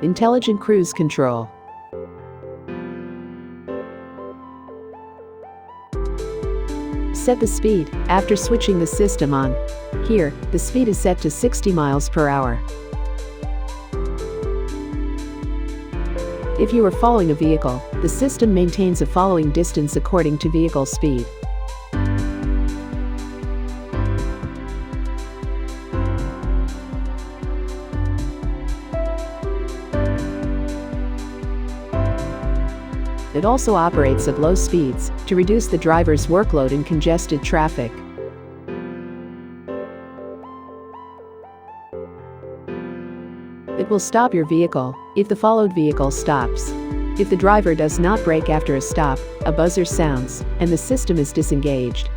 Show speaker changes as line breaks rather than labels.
Intelligent Cruise Control. Set the speed after switching the system on. Here, the speed is set to 60 miles per hour. If you are following a vehicle, the system maintains a following distance according to vehicle speed. It also operates at low speeds to reduce the driver's workload in congested traffic. It will stop your vehicle if the followed vehicle stops. If the driver does not brake after a stop, a buzzer sounds, and the system is disengaged.